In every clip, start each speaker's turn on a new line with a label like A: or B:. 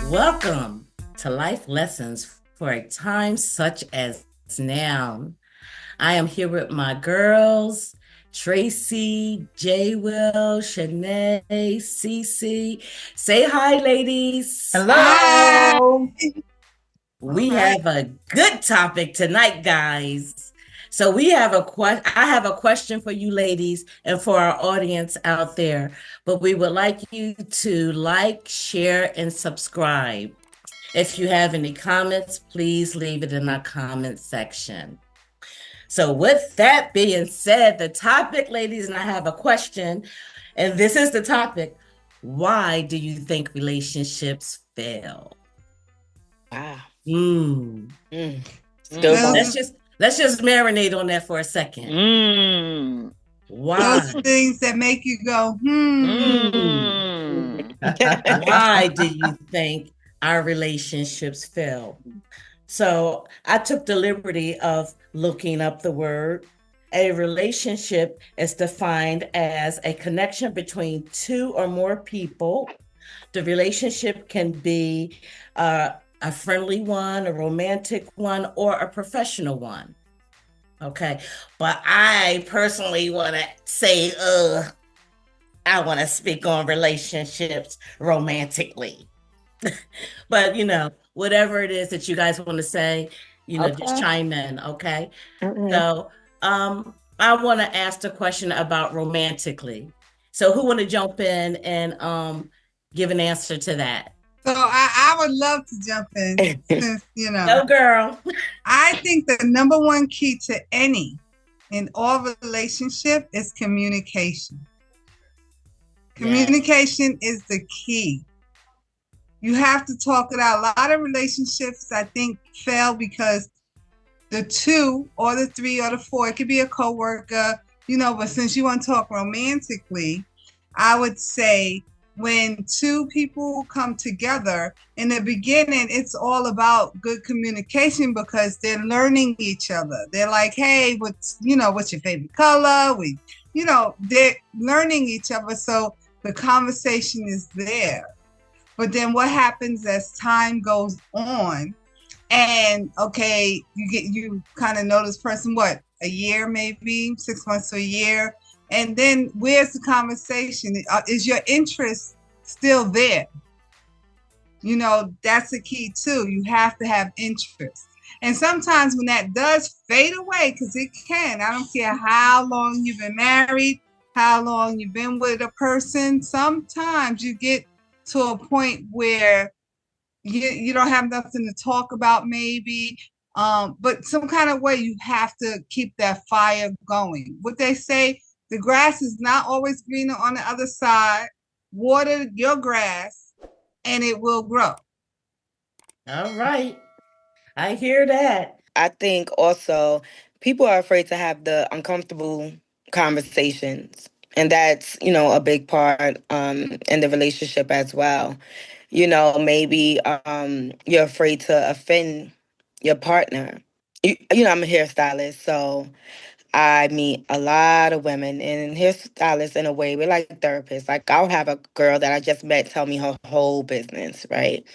A: Welcome to Life Lessons for a Time Such as Now. I am here with my girls, Tracy, J. Will, Shanae, Cece. Say hi, ladies.
B: Hi.
C: Hello.
B: All
A: We
B: right.
A: have a good topic tonight, guys. So we have I have a question for you ladies and for our audience out there. But we would like you to like, share, and subscribe. If you have any comments, please leave it in our comment section. So, with that being said, the topic, ladies, and I have a question, and this is the topic. Why do you think relationships fail?
C: Wow.
A: Mm.
C: Mm. Still
A: Mm.
B: Those
C: going.
B: are,
A: Let's just marinate on that for a second.
C: Mm.
B: those
A: Why?
B: things that make you go, hmm.
A: Mm.
C: Mm.
A: Why do you think our relationships fail? So I took the liberty of looking up the word. A relationship is defined as a connection between two or more people. The relationship can be a friendly one, a romantic one, or a professional one. Okay. But I personally want to say, I want to speak on relationships romantically. But whatever it is that you guys want to say, just
C: Okay.
A: chime in, okay?
C: Mm-mm.
A: So, I want to ask the question about romantically. So, who want to jump in and give an answer to that?
B: So I would love to jump in since,
A: Go, girl.
B: I think the number one key to any in all relationship is communication.
A: Yes.
B: Communication is the key. You have to talk it out. A lot of relationships, I think, fail because the two or the three or the four, it could be a coworker, but since you want to talk romantically, I would say when two people come together in the beginning, it's all about good communication because they're learning each other. They're like, hey, what's your favorite color? They're learning each other. So the conversation is there. But then what happens as time goes on? And okay, you kind of know this person what, a year, maybe 6 months to a year, and then where's the conversation? Is your interest still there? That's the key too. You have to have interest. And sometimes when that does fade away, because it can, I don't care how long you've been married, how long you've been with a person, sometimes you get to a point where you don't have nothing to talk about, maybe. But some kind of way you have to keep that fire going. What they say, the grass is not always greener on the other side. Water your grass and it will grow.
A: All right. I hear that.
C: I think also people are afraid to have the uncomfortable conversations. And that's, a big part in the relationship as well. Maybe you're afraid to offend your partner. I'm a hairstylist, so I meet a lot of women, and hairstylists, in a way, we're like therapists. Like, I'll have a girl that I just met tell me her whole business, right?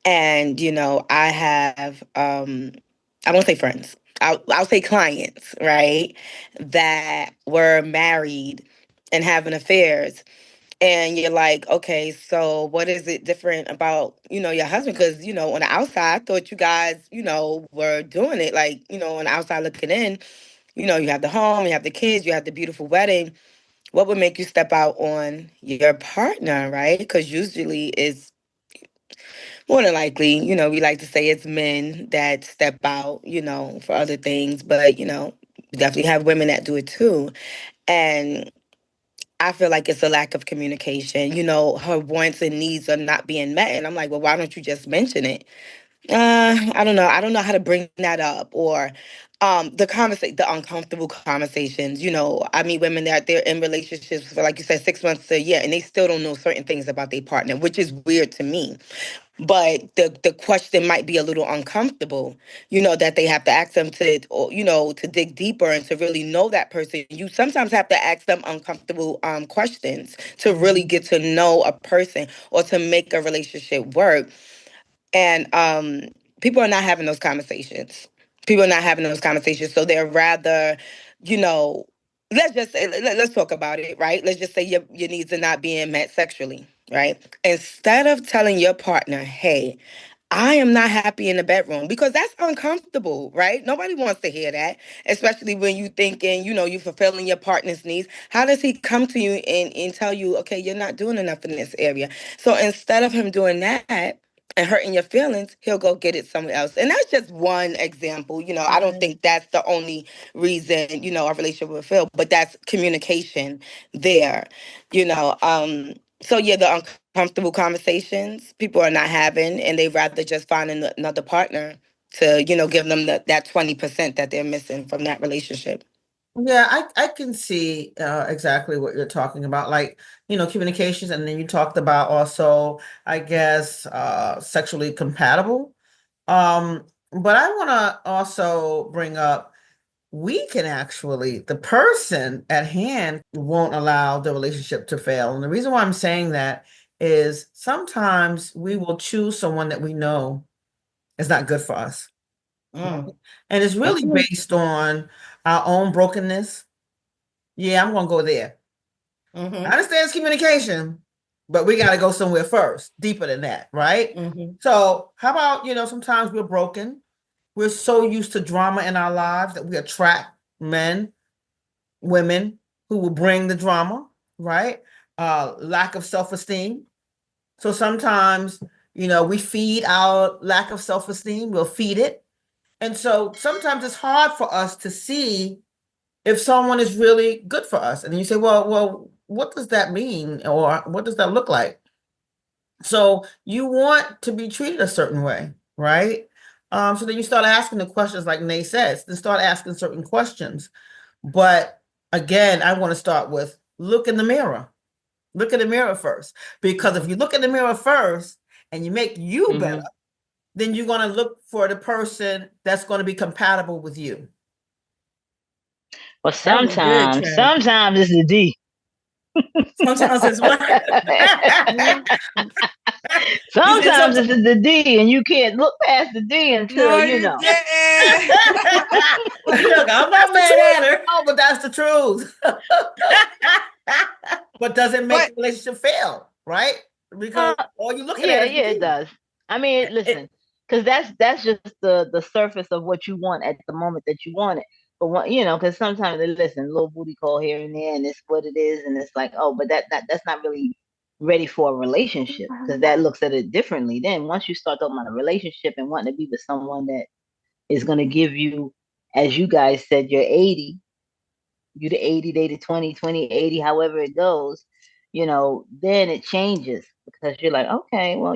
C: And, I have, I won't say friends, I'll say clients, right? That were married and having affairs. And you're like, okay, so what is it different about, your husband? Because, on the outside, I thought you guys, were doing it. Like, on the outside looking in, you have the home, you have the kids, you have the beautiful wedding. What would make you step out on your partner, right? Because usually it's more than likely, we like to say it's men that step out, for other things, but, we definitely have women that do it too. And I feel like it's a lack of communication. Her wants and needs are not being met. And I'm like, well, why don't you just mention it? I don't know. I don't know how to bring that up, or the uncomfortable conversations. I meet women that they're in relationships for, like you said, 6 months to a year, and they still don't know certain things about their partner, which is weird to me. But the question might be a little uncomfortable, that they have to ask them to, or, to dig deeper and to really know that person. You sometimes have to ask them uncomfortable questions to really get to know a person or to make a relationship work. And people are not having those conversations. People are not having those conversations. So they're rather, you know, let's talk about it, right? Let's just say your needs are not being met sexually, right? Instead of telling your partner, hey, I am not happy in the bedroom, because that's uncomfortable, right? Nobody wants to hear that, especially when you thinking, you fulfilling your partner's needs. How does he come to you and tell you, okay, you're not doing enough in this area? So instead of him doing that and hurting your feelings, he'll go get it somewhere else. And that's just one example. I don't
A: Right.
C: think that's the only reason, a relationship will fail, but that's communication there, you know. So yeah, the uncomfortable conversations people are not having, and they rather just find another partner to, give them that 20% that they're missing from that relationship.
A: Yeah, I can see exactly what you're talking about. Like, communications, and then you talked about also, I guess, sexually compatible. But I want to also bring up, we can actually, the person at hand won't allow the relationship to fail. And the reason why I'm saying that is sometimes we will choose someone that we know is not good for us.
C: Mm.
A: And it's really
C: Okay.
A: based on our own brokenness. Yeah, I'm gonna go there. I
C: Mm-hmm.
A: understand it's communication, but we gotta go somewhere first, deeper than that, right?
C: Mm-hmm.
A: So how about, sometimes we're broken. We're so used to drama in our lives that we attract men, women who will bring the drama, right? Lack of self-esteem. So sometimes, we feed our lack of self-esteem, we'll feed it. And so sometimes it's hard for us to see if someone is really good for us. And then you say, well, what does that mean? Or what does that look like? So you want to be treated a certain way, right? So then you start asking the questions like Nay says, then start asking certain questions. But again, I want to start with look in the mirror. Look in the mirror first. Because if you look in the mirror first and you make you better,
D: Mm-hmm.
A: then you're going to look for the person that's going to be compatible with you.
D: Well,
A: That was good, Chad.
D: sometimes it's the D.
A: Sometimes it's what? You said
D: Sometimes
A: something.
D: it's the D, and you can't look past the D until
B: No,
D: you
B: you
D: know.
B: didn't.
A: Look, I'm not mad at her. Oh, but that's the truth. But does it make
B: But
A: the relationship fail? Right? Because
D: Uh,
A: all you're looking
D: yeah,
A: at is the
D: yeah, it
A: D.
D: does. I mean, listen, because that's just the surface of what you want at the moment that you want it. But because sometimes they listen, little booty call here and there, and it's what it is, and it's like, oh, but that's not really ready for a relationship because that looks at it differently. Then once you start talking about a relationship and wanting to be with someone that is going to give you, as you guys said, your 80, you the 80, they the 20, 20, 80, however it goes, then it changes because you're like, okay, well,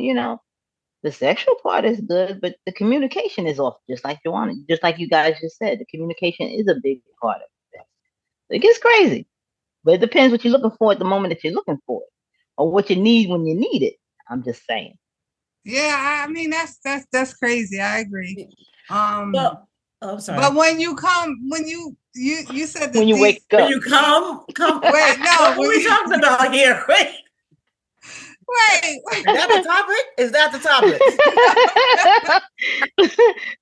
D: the sexual part is good, but the communication is off, just like Joanna, just like you guys just said. The communication is a big part of it. It gets crazy, but it depends what you're looking for at the moment that you're looking for it, or what you need when you need it. I'm just saying.
B: yeah, I mean that's crazy. I agree. Um,
A: Well, oh, I'm sorry.
B: but when you come, when you said the
D: When you
B: D.
D: wake
A: When
D: up,
A: you come,
B: Wait, no,
A: what are we talking about here? Wait,
B: wait.
A: is that the topic? Is that the topic?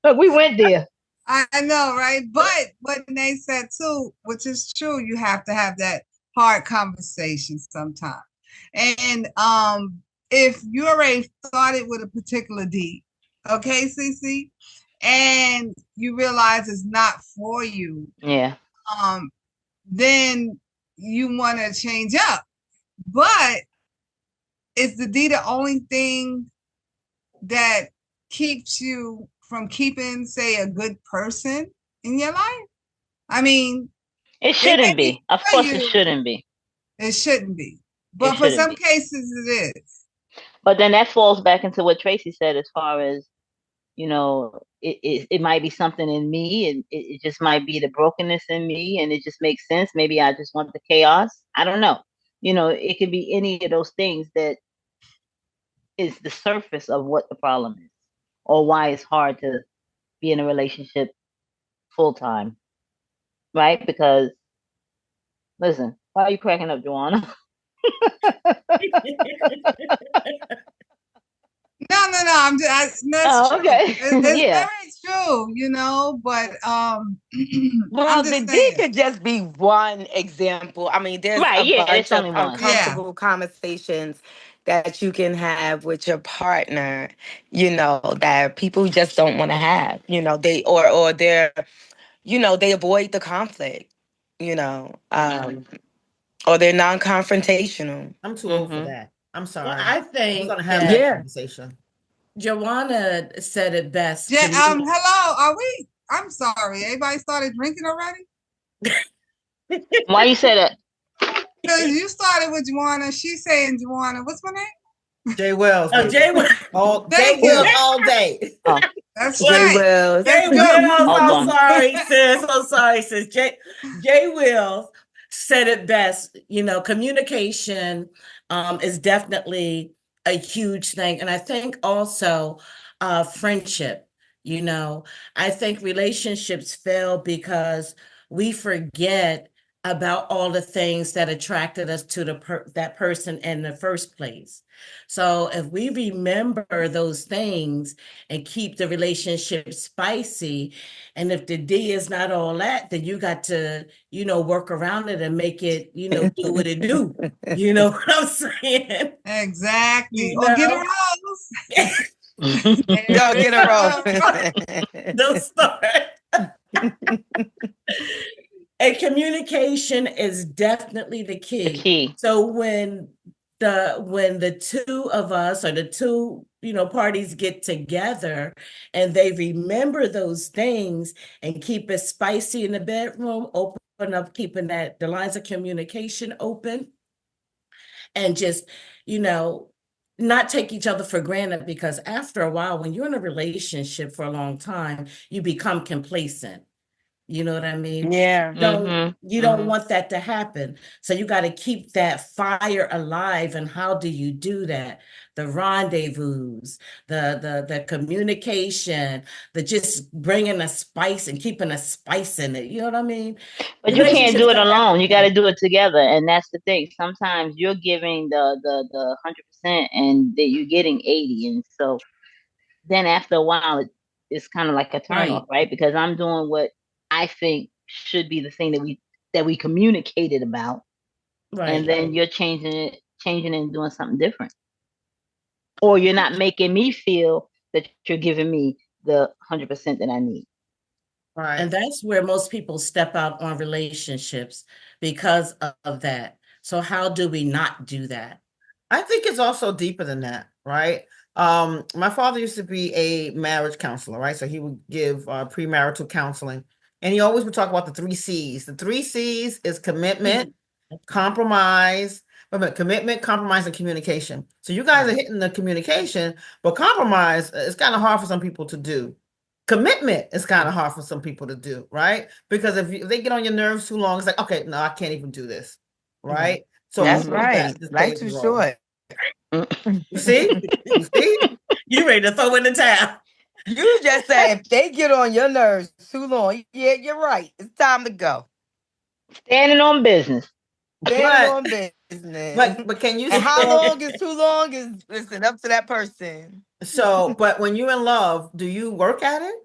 D: but we went there.
B: I know, right? But what they said too, which is true, you have to have that hard conversation sometimes. And if you already started with a particular deed, okay, CC, and you realize it's not for you,
D: Yeah,
B: um, then you want to change up. But is the D the only thing that keeps you from keeping, say, a good person in your life? I mean,
D: it
B: they may
D: shouldn't
B: be
D: be. Of
B: for
D: course, it
B: you,
D: shouldn't be.
B: it shouldn't be.
D: It
B: But for
D: shouldn't
B: some
D: be.
B: cases, it is.
D: But then that falls back into what Tracy said, as far as it might be something in me, and it just might be the brokenness in me, and it just makes sense. Maybe I just want the chaos. I don't know. It could be any of those things that is the surface of what the problem is, or why it's hard to be in a relationship full time, right? Because listen, why are you cracking up, Joanna?
B: No, no. That's
D: Oh,
B: true.
D: okay.
B: It's
D: Yeah.
B: very true, but I'm
C: Well, the
B: just
C: D
B: saying.
C: could just be one example. I mean, there's
D: Right.
C: a
D: Yeah.
C: bunch
D: It's
C: of
D: only one.
B: Yeah.
C: uncomfortable conversations that you can have with your partner, that people just don't want to have. Or they're, they avoid the conflict, you know, um, or they're non-confrontational.
E: I'm too old for
D: Mm-hmm.
E: that. I'm
A: Well,
E: sorry.
A: I
E: We're
A: think
E: gonna have that
A: that
C: Yeah.
E: conversation.
A: Joanna said it best to me.
B: Hello. Are we? I'm sorry. Everybody started drinking already?
D: Why you say that?
B: Because you started with Juana. She's saying Juana. What's my name?
E: Jay Wells,
A: Oh,
E: baby.
A: Jay,
E: All Jay
B: Thank
E: Wells
B: you.
E: all day.
D: Oh,
B: That's
C: Jay
B: right.
C: Wells.
A: Jay
B: Let's go.
A: Wills,
D: hold
A: I'm
D: on.
A: sorry, sis. I'm sorry, sis. Jay Wills said it best. Communication is definitely a huge thing. And I think also friendship, I think relationships fail because we forget about all the things that attracted us to that person in the first place. So if we remember those things and keep the relationship spicy. And if the D is not all that, then you got to, work around it and make it, do what it do. You know what I'm saying?
B: Exactly.
A: You
B: Or get a
A: know?
B: rose.
C: Go
B: There
C: get
B: we
C: a roll.
B: go.
A: Don't start. And communication is definitely the
D: The
A: key.
D: key.
A: So when the two of us or the two parties get together and they remember those things and keep it spicy in the bedroom, open up, keeping the lines of communication open, and just you know not take each other for granted, because after a while, when you're in a relationship for a long time, you become complacent. You know what I mean?
C: Yeah.
A: Don't
D: Mm-hmm.
A: you don't
D: Mm-hmm.
A: want that to happen. So you got to keep that fire alive. And how do you do that? The rendezvous, the communication, the just bringing a spice and keeping a spice in it. You know what I mean?
D: But you can't
A: Relationships
D: do it
A: don't have to
D: alone. You got to
A: be.
D: do it together, and that's the thing. Sometimes you're giving the 100%, and that you're getting 80, and so then after a while, it's kind of like a turnoff,
A: Right,
D: right? Because I'm doing what I think should be the thing that we communicated about, and
A: right.
D: then you're changing it and doing something different, or you're not making me feel that you're giving me the 100% that I need.
E: Right.
A: And that's where most people step out on relationships because of that. So how do we not do that?
E: I think it's also deeper than that, right? My father used to be a marriage counselor, right? So he would give premarital counseling, and he always would talk about the three C's. The three C's is commitment, compromise, commitment, compromise, and communication. So you guys are hitting the communication, but compromise is kind of hard for some people to do. Commitment is kind of hard for some people to do, right? Because if they get on your nerves too long, it's like, okay, no, I can't even do this, right? So
C: That's
E: all of
D: Mm-hmm.
C: right.
E: that just
C: Life
E: plays
C: too
E: a role.
C: short.
E: You see? You see?
A: You ready to throw in the towel?
C: You just said if they get on your nerves too long, yeah, you're right. It's time to go.
D: Standing on business.
C: Standing
E: But
C: on business.
E: but can you
C: And how
E: still
C: long is too long is listen up to that person.
E: but when you're in love, do you work at it?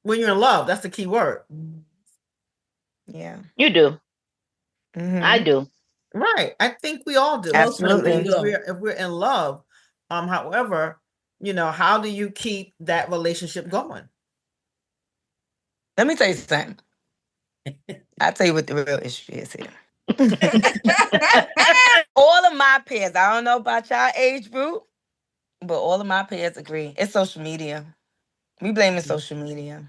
E: When you're in love, that's the key word.
C: Yeah.
D: You do. I
C: Mm-hmm.
D: do.
E: Right. I think we all do.
A: Most women
C: Absolutely.
E: If
A: do.
E: we're in love, however, how do you keep that relationship going?
C: Let me tell you something. I'll tell you what the real issue is here. All of my peers, I don't know about y'all age group, but all of my peers agree. It's social media. We blame it social media.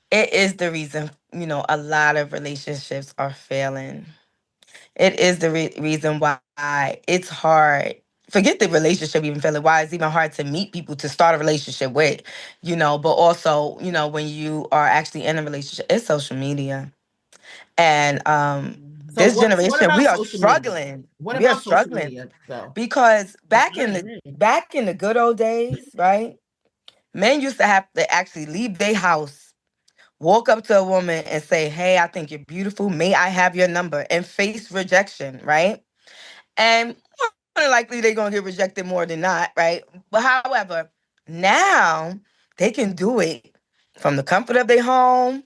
C: It is the reason, a lot of relationships are failing. It is the reason why it's hard. Forget the relationship even failing. Why it's even hard to meet people to start a relationship with, but also, when you are actually in a relationship, it's social media. And
E: So
C: this
E: what
C: generation,
E: about
C: we are
E: social media?
C: struggling.
E: What
C: We are
E: about social
C: struggling
E: media though?
C: because back
A: I
C: in the
A: agree.
C: back in the good old days, right? Men used to have to actually leave their house, walk up to a woman and say, "Hey, I think you're beautiful. May I have your number?" And face rejection, right? And likely they're gonna get rejected more than not, right? But however, now they can do it from the comfort of their home,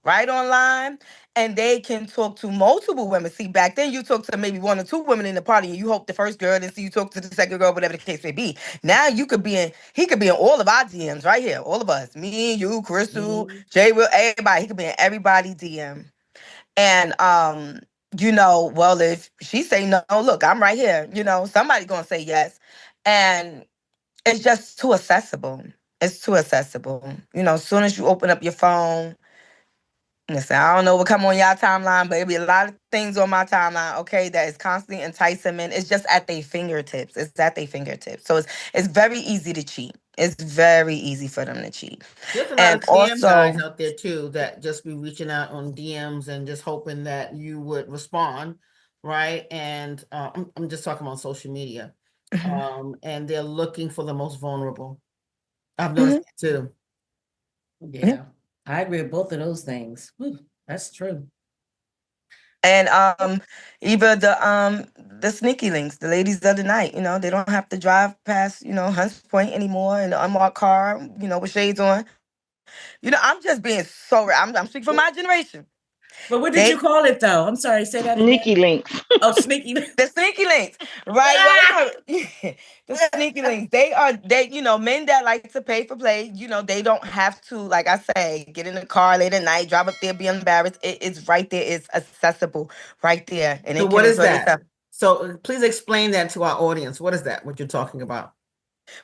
C: right online, and they can talk to multiple women. See, back then you talked to maybe one or two women in the party, and you hope the first girl didn't see you talk to the second girl, whatever the case may be. Now you could be in, he could be in all of our DMs right here, all of us, me, you, Crystal, Jay, Will, everybody. He could be in everybody DM, and well, if she say no, look, I'm right here. Somebody gonna say yes, and it's just too accessible. It's too accessible. As soon as you open up your phone. Listen, I don't know what come on y'all timeline, but it'll be a lot of things on my timeline, okay, that is constantly enticing men. It's just at their fingertips. It's at their fingertips. So it's very easy to cheat. It's very easy for them to cheat.
E: There's a lot
C: And
E: of scam
C: also,
E: guys out there too that just be reaching out on DMs and just hoping that you would respond, right? And I'm just talking about social media, and they're looking for the most vulnerable. I've noticed that too.
A: Yeah, I agree with both of those things. Whew, that's true.
C: And either the sneaky links, the ladies of the night, they don't have to drive past, Hunts Point anymore in an unmarked car, with shades on. I'm just being so I'm speaking for my generation.
A: But what did you call it though? I'm sorry, say that again.
D: Sneaky links.
A: Oh, sneaky.
C: The sneaky links, right? The sneaky links. Men that like to pay for play. They don't have to, like I say, get in the car late at night, drive up there, be embarrassed. It's right there. It's accessible right there, and
E: So
C: they can
E: what is
C: enjoy
E: that?
C: themselves.
E: So please explain that to our audience. What is that? What you're talking about?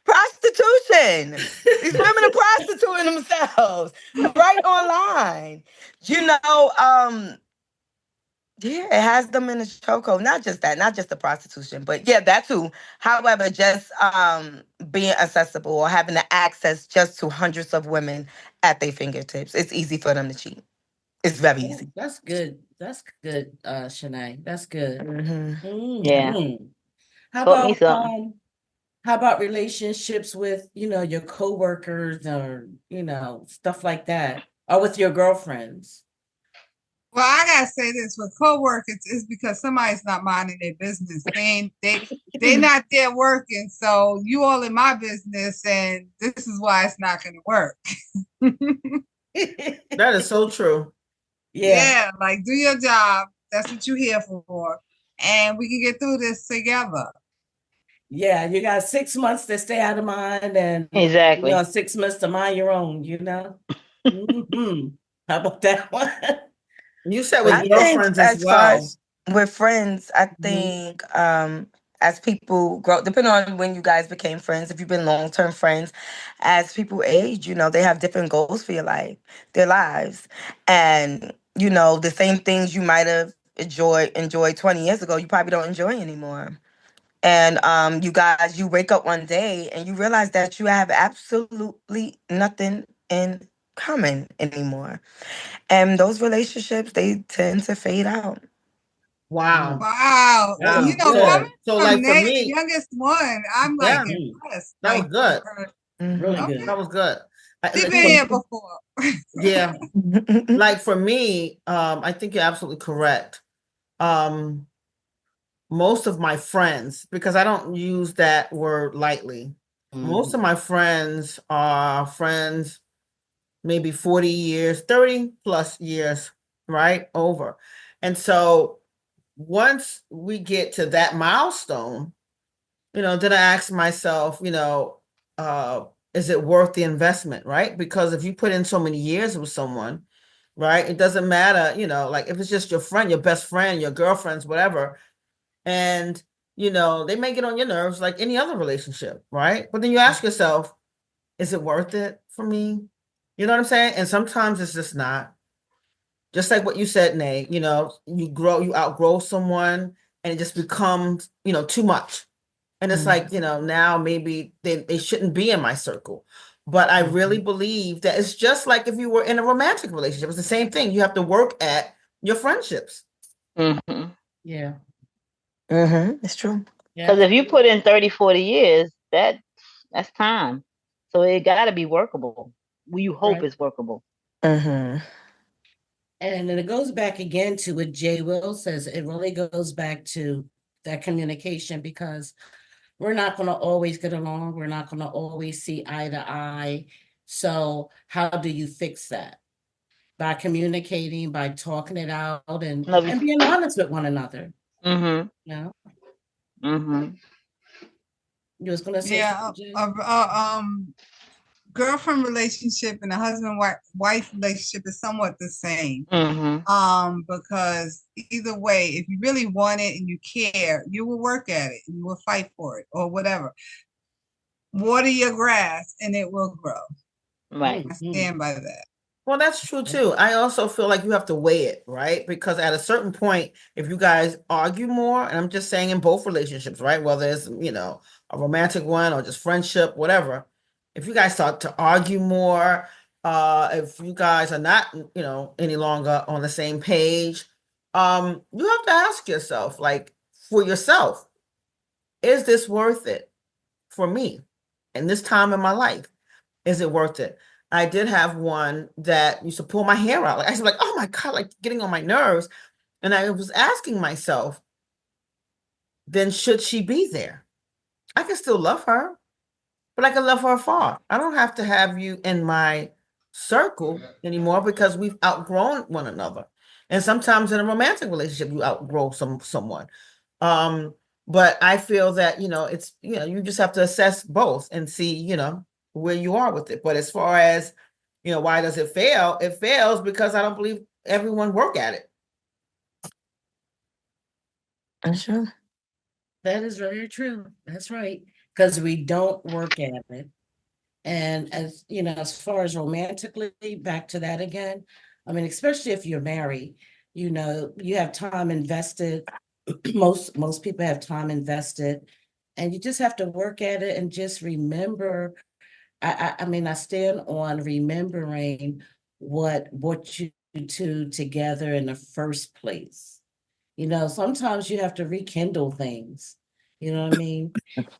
C: Prostitution. These women are prostituting themselves right online. You know, um, Yeah, it has them in the chokehold. Not just that, not just the prostitution, but yeah, that too. However, just being accessible or having the access just to hundreds of women at their fingertips. It's easy for them to cheat. It's very
A: Oh,
C: easy.
A: that's good. That's good, Shanae. That's good.
D: Yeah.
A: How
D: Taught me
A: about
D: something.
A: relationships with, your coworkers or, stuff like that, or with your girlfriends?
B: Well, I gotta say this with coworkers is because somebody's not minding their business. They not there working, so you all in my business, and this is why it's not gonna work.
E: That is so true.
A: Yeah.
B: Yeah, like do your job. That's what you're here for, and we can get through this together.
A: Yeah, you got 6 months to stay out of mind and
D: Exactly.
A: 6 months to mind your own. Hmm. How about that one?
E: You said
A: But
E: with
C: I
A: yeah.
C: think
E: girlfriends as
C: as far
E: well.
C: as with friends, I
A: Mhm.
C: think as people grow, depending on when you guys became friends, if you've been long term friends, as people age, they have different goals for your life, their lives. And, the same things you might have enjoyed 20 years ago, you probably don't enjoy anymore. And you wake up one day and you realize that you have absolutely nothing in common anymore. And those relationships, they tend to fade out.
E: Wow.
B: Wow,
A: That
E: That
A: was
E: was
B: coming
E: good.
A: good.
E: So
B: from
E: like for
B: Nate, the
E: me,
B: youngest one, I'm like
E: yeah,
A: Mhm.
B: impressed.
E: that was
B: Like for
E: good.
B: her.
A: Really
C: Mhm.
B: Okay,
A: good.
E: That was good.
B: she
E: Like,
B: been here before.
E: yeah. Like for me, I think you're absolutely correct. Um, most of my friends, because I don't use that word lightly, most of
A: Mhm.
E: my friends are friends maybe 40 years, 30 plus years, right? Over. And so once we get to that milestone, then I ask myself, uh, is it worth the investment, right? Because if you put in so many years with someone, right, it doesn't matter, like if it's just your friend, your best friend, your girlfriends, whatever, and they may get on your nerves like any other relationship, right? But then you ask yourself, is it worth it for me? You know what I'm saying? And sometimes it's just not. Just like what you said, Nay, you outgrow someone and it just becomes, too much. And it's like, now maybe they shouldn't be in my circle. But I really believe that it's just like if you were in a romantic relationship, it's the same thing. You have to work at your friendships.
D: Mm-hmm.
A: Yeah.
C: It's true.
A: Yeah.
D: Because if you put in 30, 40 years, that's time. So it got to be workable. Well, you hope
A: Right.
D: it's workable.
C: Hmm.
A: And then it goes back again to what Jay Will says. It really goes back to that communication, because we're not going to always get along. We're not going to always see eye to eye. So how do you fix that? By communicating, by talking it out,
D: Love
A: and
D: you.
A: being honest with one another.
D: Mm-hmm.
A: You know,
D: Mm-hmm.
A: you was going to say
B: Yeah,
A: something, Jay?
B: girlfriend relationship and a husband wife relationship is somewhat the same.
D: Mm-hmm.
B: Because either way, if you really want it and you care, you will work at it and you will fight for it or whatever. Water your grass and it will grow.
D: Right.
B: I
A: Mm-hmm.
B: stand by that.
E: Well, that's true too. I also feel like you have to weigh it, right? Because at a certain point, if you guys argue more, and I'm just saying in both relationships, right? Whether it's, a romantic one or just friendship, whatever. If you guys start to argue more, if you guys are not, any longer on the same page, you have to ask yourself, like, for yourself, is this worth it for me in this time in my life? Is it worth it? I did have one that used to pull my hair out. Like I was like, oh my God, like getting on my nerves. And I was asking myself, then should she be there? I can still love her, but I can love her afar. I don't have to have you in my circle anymore because we've outgrown one another. And sometimes in a romantic relationship, you outgrow someone. Um, but I feel that, it's, you just have to assess both and see, where you are with it. But as far as, why does it fail? It fails because I don't believe everyone work at it.
C: Sure.
A: That is very true. That's right. Because we don't work at it. And as you know, as far as romantically, back to that again, I mean, especially if you're married, you have time invested. Most people have time invested, and you just have to work at it and just remember. I mean, I stand on remembering what you two together in the first place. Sometimes you have to rekindle things. You know what I mean?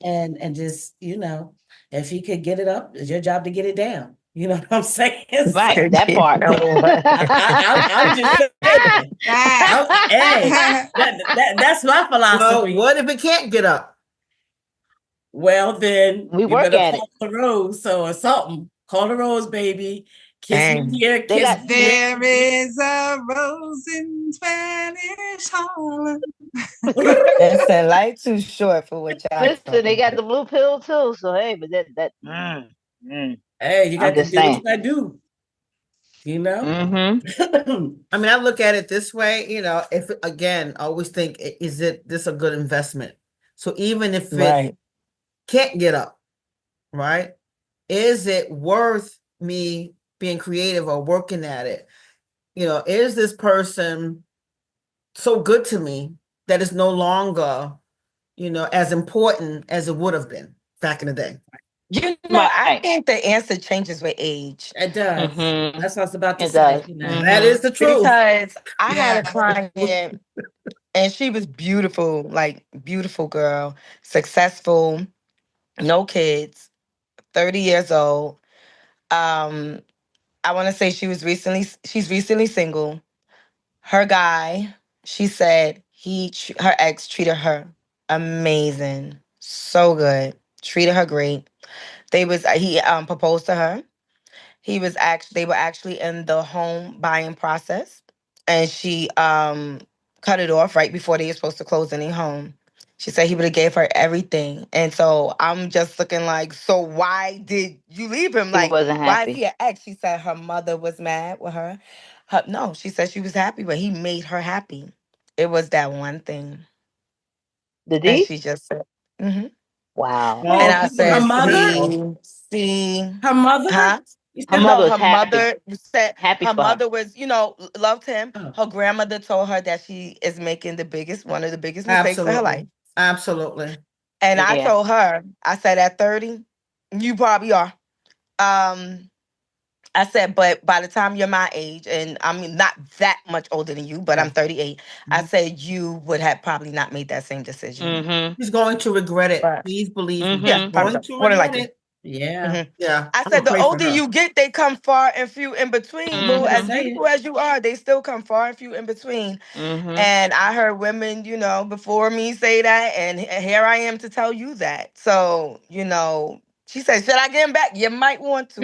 A: And just, if you could get it up, it's your job to get it down. You know what I'm saying?
D: Right.
A: So
D: That part.
A: I'm just saying. Hey,
B: Facts.
A: that's my
E: Well,
A: philosophy.
E: what if it can't get up?
A: Well, then
D: We
A: you
D: work
A: better
D: at it.
A: call the rose or something. Call the rose, baby. Kiss me
C: Dang.
A: here,
D: They
A: kiss
D: got
A: me there.
B: There is a rose in Spanish Harlem.
C: Listen, life too short for what y'all
D: listen. They
C: talking
D: got
C: about.
D: the blue pill too. So hey, but
A: Hey, you
D: I'm
A: got to
D: just
A: do what
D: saying.
A: you got to do, you know?
D: Mm-hmm.
E: I mean, I look at it this way, if again, I always think, is it this a good investment? So even if it
C: Right.
E: can't get up, right? Is it worth me being creative or working at it? Is this person so good to me that it's no longer, as important as it would have been back in the day?
C: I
D: Right.
C: think the answer changes with age.
A: It does.
D: Mm-hmm.
A: That's what I was about to
D: It
A: say,
D: does.
E: That is
D: Mm-hmm.
E: the truth.
C: Because I had a
B: Yeah.
C: client and she was beautiful, like beautiful girl, successful, no kids, 30 years old. Um, I want to say she's recently single. Her guy, she said her ex treated her amazing, so good, treated her great. He proposed to her. They were actually in the home buying process, and she cut it off right before they were supposed to close any home. She said he would have gave her everything. And so I'm just looking like, so why did you leave him?
D: He
C: Like,
D: wasn't
C: why is
D: happy.
C: he an ex? She said her mother was mad with her. No, she said she was happy, but he made her happy. It was that one thing.
D: Did
C: And
D: he?
C: she just said, mm-hmm.
D: Wow.
C: And
A: Oh,
C: I
A: her
C: said,
A: mother?
C: see,
A: Her mother?
C: huh?
A: You
D: Her
A: said
D: mother
C: No,
D: was
C: her
D: happy.
C: mother said
D: Happy
C: her
D: for her.
C: mother was, loved him.
A: oh,
C: Her grandmother told her that she is making one of the biggest mistakes of her
E: Absolutely.
C: life.
E: Absolutely.
C: And I
D: Yeah.
C: told her, I said, at 30, you probably are. Um, I said, but by the time you're my age, and I'm not that much older than you, but I'm 38, I said you would have probably not made that same decision.
D: Mm-hmm.
E: He's going to regret it.
C: But
E: Please believe me.
C: yeah,
E: He's
D: Mm-hmm.
E: going to
C: more than
E: regret
C: likely.
E: it.
A: Yeah.
C: Mhm.
E: Yeah,
C: I
E: I'm
C: said
E: gonna
C: the
E: pray for
C: older
E: her.
C: you get, they come far and few in between, boo.
A: I'm just
C: As
D: Mm-hmm.
A: saying.
C: beautiful as you are, they still come far and few in between.
D: Mm-hmm.
C: And I heard women, before me say that, and here I am to tell you that. So, she said, should I get him back? You might want to.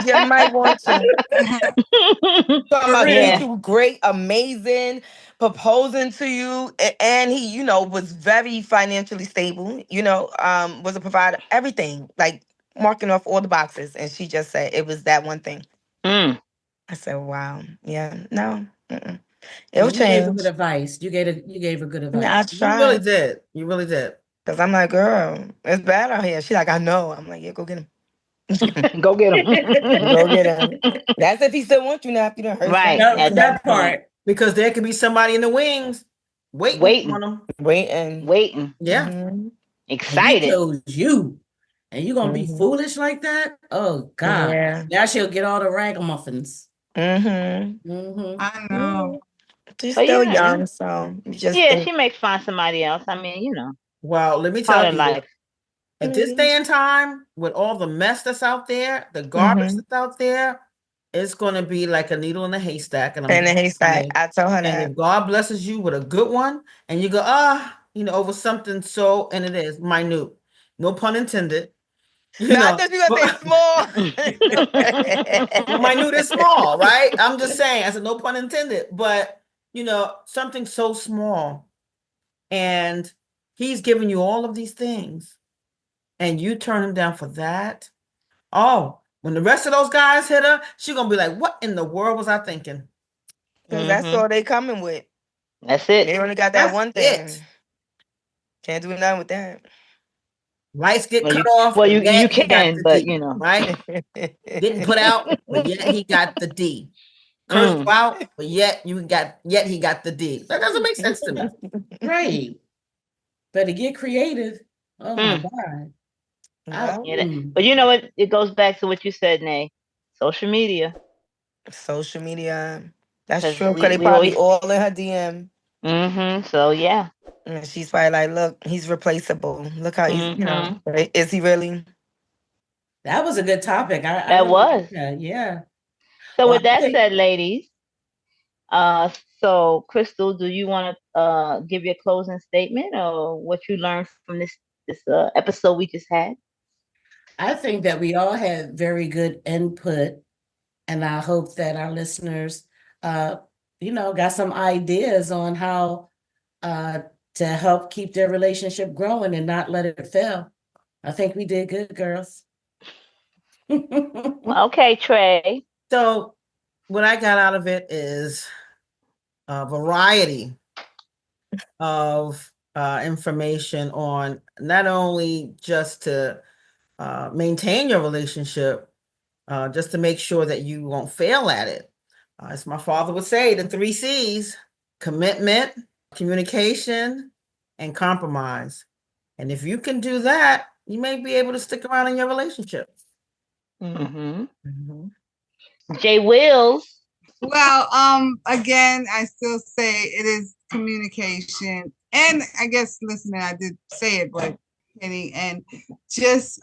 C: You might want to. Talking
A: For
C: about
A: real.
C: treat
D: Yeah.
C: you great, amazing, proposing to you, and he, was very financially stable. Was a provider, everything, like marking off all the boxes. And she just said it was that one thing.
D: Mm.
C: I said, wow, yeah, no,
A: Well,
C: it'll
A: you gave her good
C: change.
A: advice. You gave her good
C: Yeah, I
A: advice.
E: You really
C: tried.
E: did. You really did.
C: Cause I'm like, girl, it's bad out here. She's like, I know. I'm like, yeah, go get him.
D: Go get him.
C: Go get him. That's if he still wants you now. If you don't hurt
D: Right.
C: something,
A: No,
D: At
A: that
D: that point.
A: part.
E: Because there could be somebody in the wings waiting on
D: Waiting.
E: them.
C: waiting.
D: Waiting.
E: Yeah.
C: Mm-hmm.
A: And he
D: Excited.
A: chose you. And you gonna be
C: Mm-hmm.
A: foolish like that? Oh God.
C: Yeah.
A: Now she'll get all the ragamuffins.
C: Mm-hmm.
A: Mm-hmm.
B: I know.
C: Yeah. She's
D: But
C: still young, so you just
D: yeah,
C: think,
D: she may find somebody else. I mean,
E: Well, let me
D: part
E: tell
D: of
E: you,
D: life.
E: at this
C: maybe.
E: day and time, with all the mess that's out there, the garbage
C: Mm-hmm.
E: that's out there, it's gonna be like a needle in a haystack. And I'm
C: And
E: just
C: then he's like,
E: saying,
C: I told her
E: and
C: that.
E: if God blesses you with a good one, and you go, over something so, and it is minute, no pun intended,
C: No, I thought you were gonna
E: but
C: say
E: well,
C: small.
E: minute is small, right? I'm just saying, I said no pun intended, but something so small, and he's giving you all of these things, and you turn him down for that. Oh, when the rest of those guys hit her, she gonna be like, "What in the world was I thinking?"
C: Because that's
D: Mm-hmm.
C: all they coming with.
D: That's it.
C: They only got that
E: That's
C: one thing.
E: it.
C: Can't do nothing with that.
E: Lights get
D: Well,
E: cut
D: you
E: off,
D: well
E: but
D: you
E: yet he got
D: can,
E: the
D: but
E: D, right? Didn't put out, but yet he got the D. Cursed you
D: mm.
E: out, but yet he got the D. That doesn't make sense to me.
A: Right. Better get creative. Oh my
D: Mm.
A: God. I,
C: Well,
D: Yeah. But you know what? It goes back to what you said, Nay. Social media,
C: social media. That's
D: because
C: true. Because
D: we
C: they
D: we
C: probably
D: always.
C: all in her DM.
D: Mm-hmm. So yeah.
C: And she's probably like, look, he's replaceable. Look how he's,
D: Mm-hmm.
C: right? Is he really?
A: that was a good topic. I
D: That
A: really
D: was.
A: like that. Yeah.
D: So
A: Well,
D: with
A: I
D: that
A: think
D: said, ladies, so Crystal, do you want to give your closing statement or what you learned from this episode we just had?
A: I think that we all had very good input, and I hope that our listeners, uh, got some ideas on how uh, to help keep their relationship growing and not let it fail. I think we did good, girls.
D: Okay, Trey.
E: So, what I got out of it is a variety of information on not only just to maintain your relationship, just to make sure that you won't fail at it. As my father would say, the three C's: commitment, communication, and compromise. And if you can do that, you may be able to stick around in your relationship.
D: Mm-hmm.
C: Mm-hmm.
D: Jay Wills.
B: Well, again, I still say it is communication, and I guess listening, I did say it, but hitting and just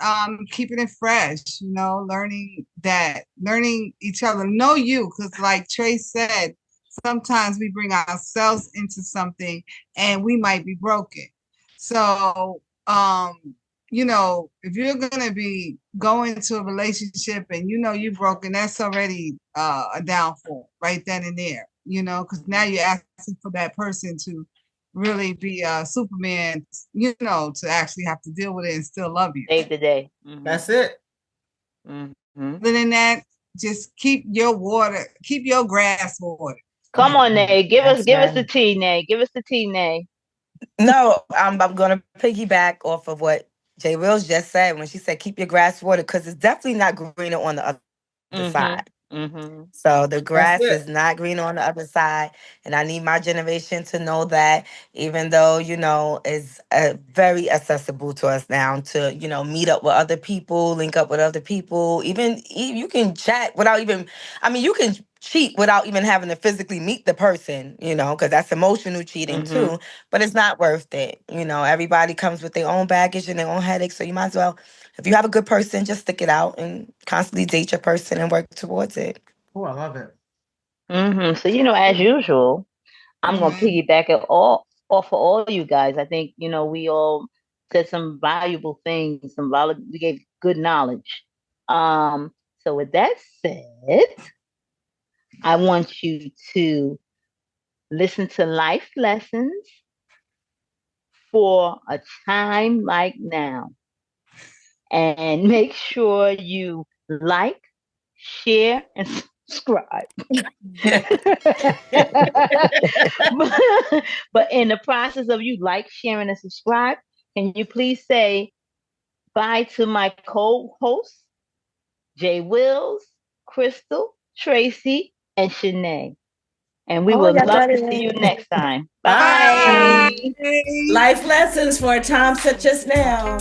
B: keeping it fresh, learning each other, know you, because like Trey said, sometimes we bring ourselves into something and we might be broken. So if you're gonna be going to a relationship and you're broken, that's already a downfall right then and there. Because now you're asking for that person to really be a Superman, to actually have to deal with it and still love you.
D: Save the day. Mm-hmm.
E: That's it.
D: Mm-hmm.
B: Other than that, just keep your grass watered.
D: Come on, Nay. Give us
C: That's
D: give us
C: right.
D: the tea, Nay. Give us the tea, Nay.
C: No, I'm going to piggyback off of what Jay Wills just said when she said, keep your grass watered, because it's definitely not greener on the other side.
D: Mm-hmm. Mm-hmm.
C: So the
E: That's
C: grass is
E: it.
C: not green on the other side. And I need my generation to know that, even though, it's very accessible to us now to, meet up with other people, link up with other people. Even you can chat without even, I mean, you can cheat without even having to physically meet the person, you know, because that's emotional cheating too. But it's not worth it. You know, everybody comes with their own baggage and their own headaches. So you might as well, if you have a good person, just stick it out and constantly date your person and work towards it.
E: Oh, I love it.
D: So as usual, I'm gonna
B: Amen.
D: piggyback it all off of all you guys. I think we all said some valuable things, we gave good knowledge. So with that said, I want you to listen to life lessons for a time like now, and make sure you like, share, and subscribe. But in the process of you like, sharing, and subscribe, can you please say bye to my co-hosts, Jay Wills, Crystal, Tracy, and Shanae. And we
C: Oh,
D: would
C: yeah,
D: love
C: got
D: to see you
C: it.
D: next time.
E: Bye.
D: Bye.
B: Bye.
A: Life lessons for a time such as now.